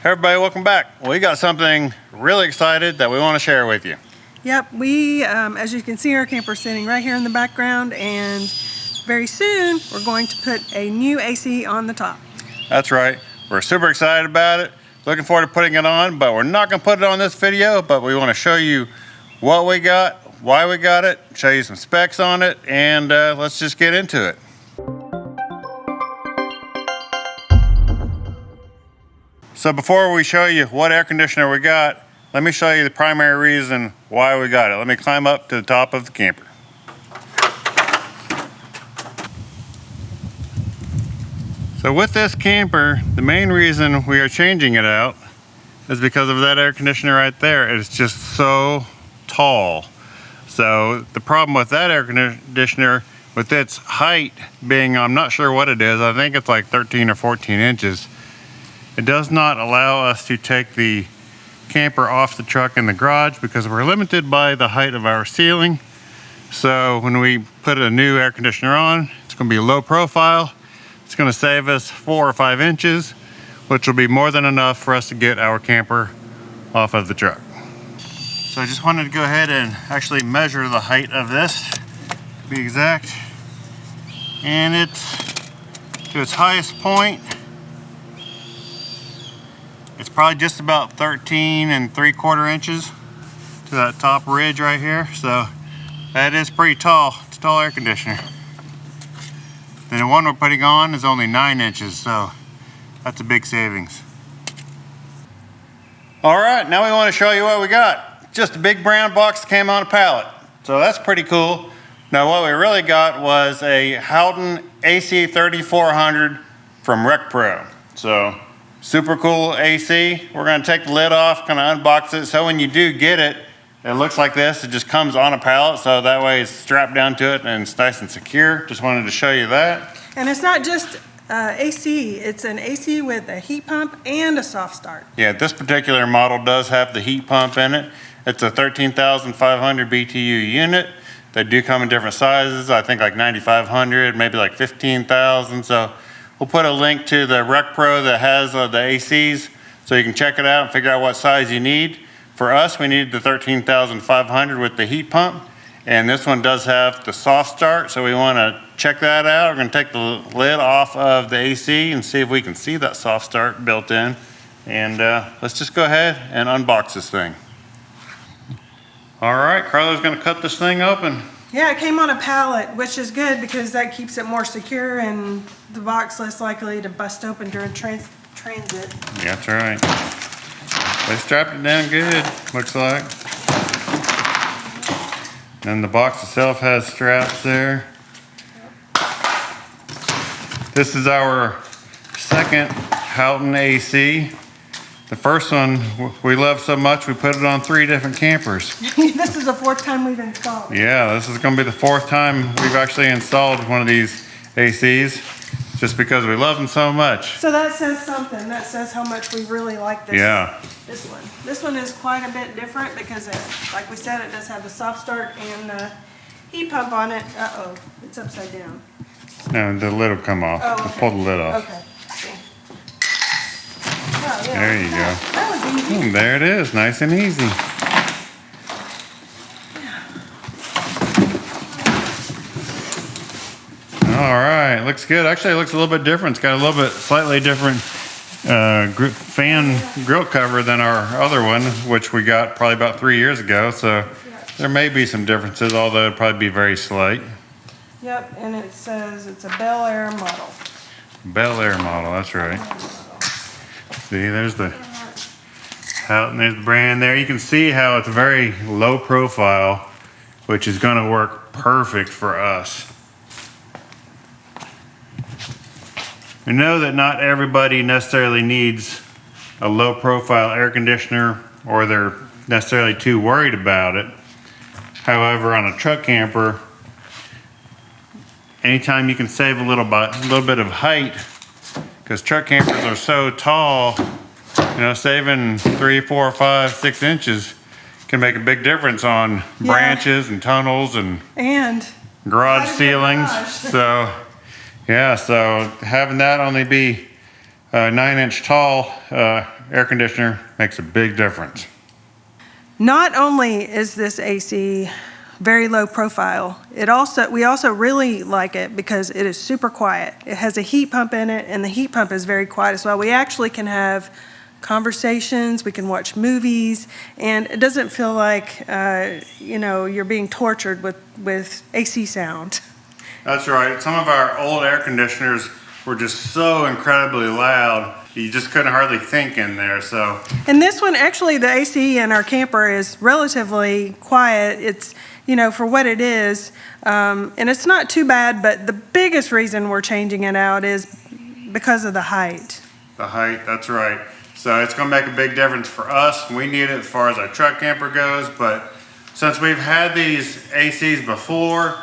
Everybody, welcome back. We got something really excited that we want to share with you. Yep, we, as you can see, our camper's sitting right here in the background, and very soon we're going to put a new AC on the top. That's right. We're super excited about it. Looking forward to putting it on, but we're not going to put it on this video, but we want to show you what we got, why we got it, show you some specs on it, and let's just get into it. So before we show you what air conditioner we got, let me show you the primary reason why we got it. Let me climb up to the top of the camper. So with this camper, the main reason we are changing it out is because of that air conditioner right there. It's just so tall. So the problem with that air conditioner, with its height being, I'm not sure what it is, I think it's like 13 or 14 inches, it does not allow us to take the camper off the truck in the garage because we're limited by the height of our ceiling. So when we put a new air conditioner on, it's going to be low profile. It's going to save us 4 or 5 inches, which will be more than enough for us to get our camper off of the truck. So I just wanted to go ahead and actually measure the height of this, to be exact. And it's to its highest point. It's probably just about 13 3/4 inches to that top ridge right here. So that is pretty tall. It's a tall air conditioner. And the one we're putting on is only 9 inches, so that's a big savings. All right, now we want to show you what we got. Just a big brown box that came on a pallet. So that's pretty cool. Now what we really got was a Houghton A3400 from RecPro. So super cool AC. We're going to take the lid off, kind of unbox it. So when you do get it, it looks like this. It just comes on a pallet, so that way it's strapped down to it and it's nice and secure. Just wanted to show you that. And it's not just AC, it's an AC with a heat pump and a soft start. Yeah, this particular model does have the heat pump in it. It's a 13,500 BTU unit. They do come in different sizes. I think like 9,500, maybe like 15,000. So we'll put a link to the RecPro that has the ACs so you can check it out and figure out what size you need. For us, we need the 13,500 with the heat pump, and this one does have the soft start, so we want to check that out. We're going to take the lid off of the AC and see if we can see that soft start built in. And let's just go ahead and unbox this thing. All right, Carla's going to cut this thing open. Yeah, it came on a pallet, which is good because that keeps it more secure and the box less likely to bust open during transit. Yeah, that's right. They strapped it down good, looks like. And the box itself has straps there. This is our second Houghton AC. The first one we love so much we put it on 3 different campers. This is the 4th time we've installed it. Yeah, this is going to be the 4th time we've actually installed one of these ACs, just because we love them so much. So that says something. That says how much we really like this. Yeah. This one. This one is quite a bit different because it, like we said, it does have the soft start and the heat pump on it. Uh-oh, it's upside down. No, the lid will come off. Oh, okay. Pull the lid off. Okay. Oh, yeah. There you go. That was easy. There it is, nice and easy. All right, looks good. Actually, it looks a little bit different. It's got a little bit slightly different fan grill cover than our other one, which we got probably about 3 years ago. So there may be some differences, although it'd probably be very slight. Yep, and it says it's a Bel Air model. Bel Air model, that's right. See, there's the Houghton, there's the brand there. You can see how it's very low profile, which is going to work perfect for us. We know that not everybody necessarily needs a low profile air conditioner or they're necessarily too worried about it. However, on a truck camper, anytime you can save a little bit of height, because truck campers are so tall, you know, saving 3, 4, 5, 6 inches can make a big difference on branches and tunnels and garage ceilings. So yeah, so having that only be 9 inch tall air conditioner makes a big difference. Not only is this AC very low profile, we also really like it because it is super quiet. It has a heat pump in it, and the heat pump is very quiet as well. We actually can have conversations, we can watch movies, and it doesn't feel like you're being tortured with AC sound. That's right. Some of our old air conditioners were just so incredibly loud, you just couldn't hardly think in there. So, and this one, actually, the AC in our camper is relatively quiet. It's, for what it is, and it's not too bad, but the biggest reason we're changing it out is because of the height. The height, that's right. So it's going to make a big difference for us. We need it as far as our truck camper goes, but since we've had these ACs before,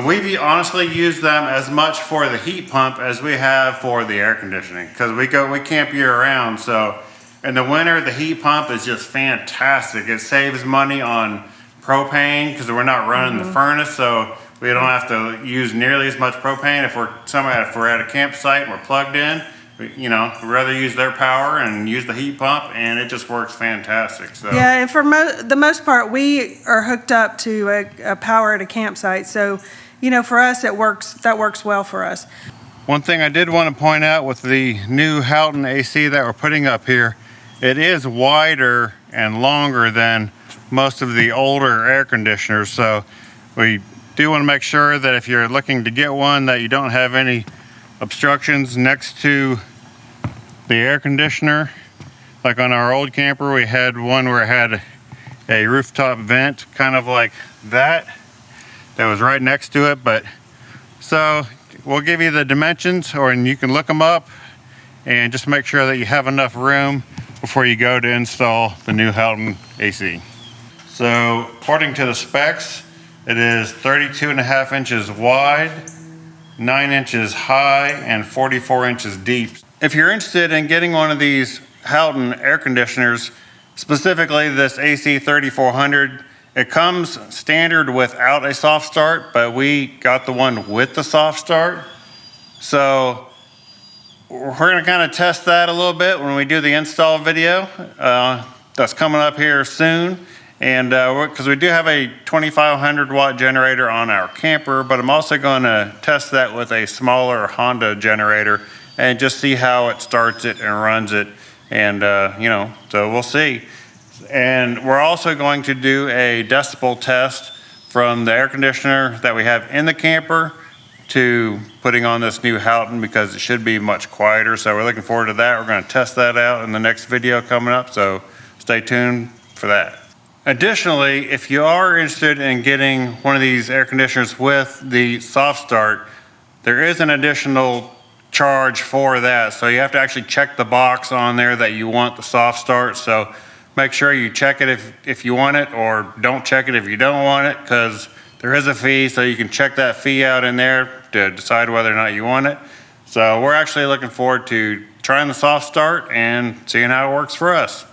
we've honestly used them as much for the heat pump as we have for the air conditioning, because we camp year round. So in the winter, the heat pump is just fantastic. It saves money on propane because we're not running the furnace, so we don't have to use nearly as much propane. If we're at a campsite and we're plugged in, we'd rather use their power and use the heat pump, and it just works fantastic. So yeah, and for the most part, we are hooked up to a power at a campsite, so for us that works well for us. One thing I did want to point out with the new Houghton AC that we're putting up here, it is wider and longer than most of the older air conditioners, so we do want to make sure that if you're looking to get one, that you don't have any obstructions next to the air conditioner. Like on our old camper, we had one where it had a rooftop vent kind of like that was right next to it. But so we'll give you the dimensions, and you can look them up and just make sure that you have enough room before you go to install the new Houghton AC. So according to the specs, it is 32.5 inches wide, 9 inches high, and 44 inches deep. If you're interested in getting one of these Houghton air conditioners, specifically this AC3400, it comes standard without a soft start, but we got the one with the soft start. So we're going to kind of test that a little bit when we do the install video. That's coming up here soon. And because we do have a 2500 watt generator on our camper, but I'm also going to test that with a smaller Honda generator and just see how it starts it and runs it. And so we'll see. And we're also going to do a decibel test from the air conditioner that we have in the camper to putting on this new Houghton, because it should be much quieter. So we're looking forward to that. We're going to test that out in the next video coming up, so stay tuned for that. Additionally, if you are interested in getting one of these air conditioners with the soft start, there is an additional charge for that. So you have to actually check the box on there that you want the soft start. So make sure you check it if you want it, or don't check it if you don't want it, because there is a fee. So you can check that fee out in there to decide whether or not you want it. So we're actually looking forward to trying the soft start and seeing how it works for us.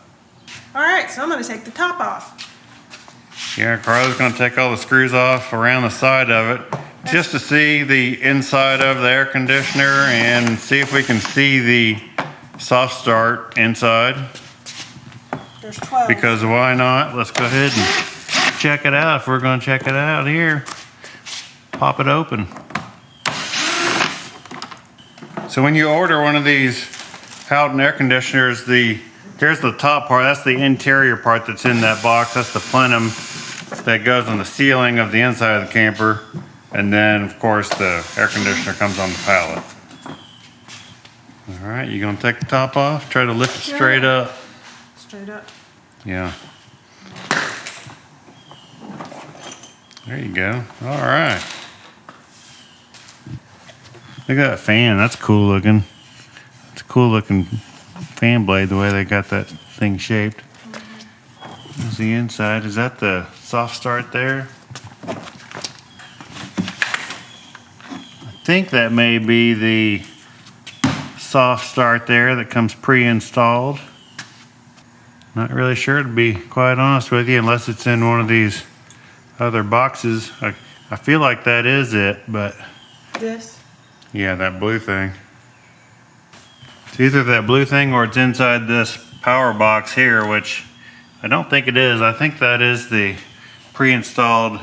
All right, so I'm going to take the top off. Yeah, Carla's going to take all the screws off around the side of it just to see the inside of the air conditioner and see if we can see the soft start inside. There's 12. Because why not? Let's go ahead and check it out. If we're going to check it out here, pop it open. So when you order one of these Houghton air conditioners, here's the top part. That's the interior part that's in that box. That's the plenum that goes on the ceiling of the inside of the camper. And then, of course, the air conditioner comes on the pallet. All right, you gonna take the top off? Try to lift it straight up. Straight up. Yeah. There you go. All right. Look at that fan. That's cool looking. It's a cool looking fan blade, the way they got that thing shaped. There's the inside. Is that the soft start there? I think that may be the soft start there that comes pre-installed. Not really sure, to be quite honest with you, unless it's in one of these other boxes. I feel like that is it, but This? yeah, that blue thing. It's either that blue thing or it's inside this power box here, which I don't think it is. I think that is the pre-installed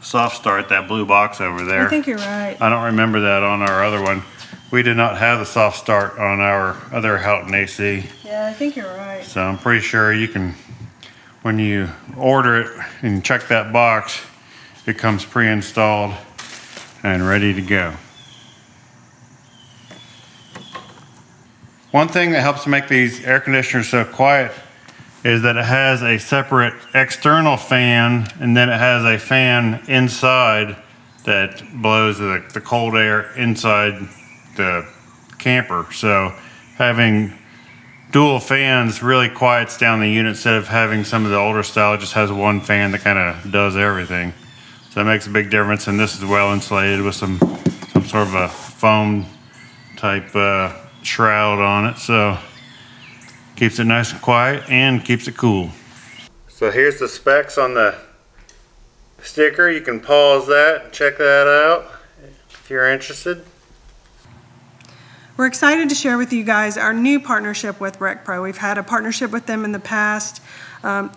soft start, that blue box over there. I think you're right. I don't remember that on our other one. We did not have the soft start on our other Houghton AC. Yeah, I think you're right. So I'm pretty sure you can, when you order it and check that box, it comes pre-installed and ready to go. One thing that helps make these air conditioners so quiet is that it has a separate external fan, and then it has a fan inside that blows the cold air inside the camper. So having dual fans really quiets down the unit instead of having some of the older style. It just has one fan that kind of does everything. So that makes a big difference, and this is well insulated with some sort of a foam type shroud on it, so keeps it nice and quiet and keeps it cool. So here's the specs on the sticker. You can pause that and check that out if you're interested. We're excited to share with you guys our new partnership with RecPro. We've had a partnership with them in the past.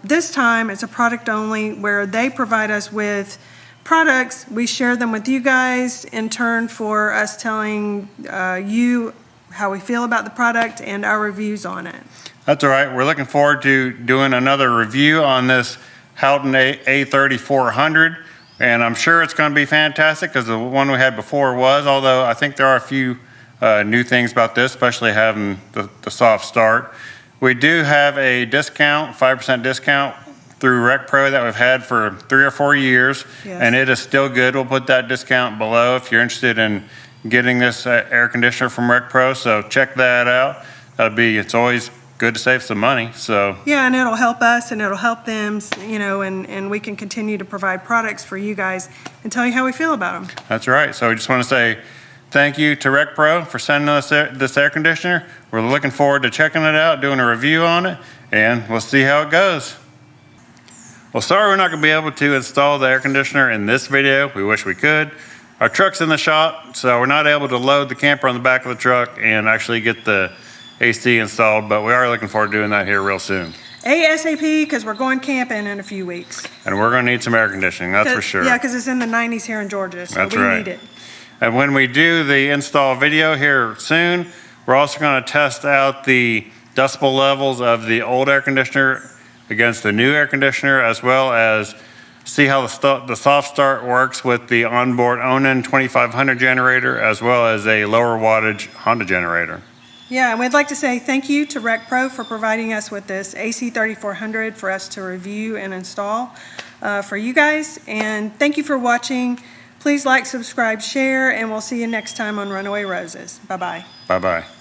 This time it's a product only, where they provide us with products. We share them with you guys in turn for us telling you how we feel about the product and our reviews on it. That's all right. We're looking forward to doing another review on this Houghton A3400, and I'm sure it's going to be fantastic because the one we had before was, although I think there are a few new things about this, especially having the soft start. We do have a discount, 5% discount through RecPro that we've had for 3 or 4 years, Yes. and it is still good. We'll put that discount below if you're interested in getting this air conditioner from RecPro, so check that out. It's always good to save some money, so. Yeah, and it'll help us and it'll help them, you know, and we can continue to provide products for you guys and tell you how we feel about them. That's right. So we just want to say thank you to RecPro for sending us this air conditioner. We're looking forward to checking it out, doing a review on it, and we'll see how it goes. Well, sorry we're not going to be able to install the air conditioner in this video. We wish we could. Our truck's in the shop, so we're not able to load the camper on the back of the truck and actually get the AC installed, but we are looking forward to doing that here real soon. ASAP, because we're going camping in a few weeks. And we're going to need some air conditioning, that's for sure. Yeah, because it's in the 90s here in Georgia, so That's we right. need it. And when we do the install video here soon, we're also going to test out the decibel levels of the old air conditioner against the new air conditioner, as well as see how the soft start works with the onboard Onan 2500 generator, as well as a lower wattage Honda generator. Yeah, and we'd like to say thank you to RecPro for providing us with this AC3400 for us to review and install for you guys. And thank you for watching. Please like, subscribe, share, and we'll see you next time on Runaway Roses. Bye-bye. Bye-bye.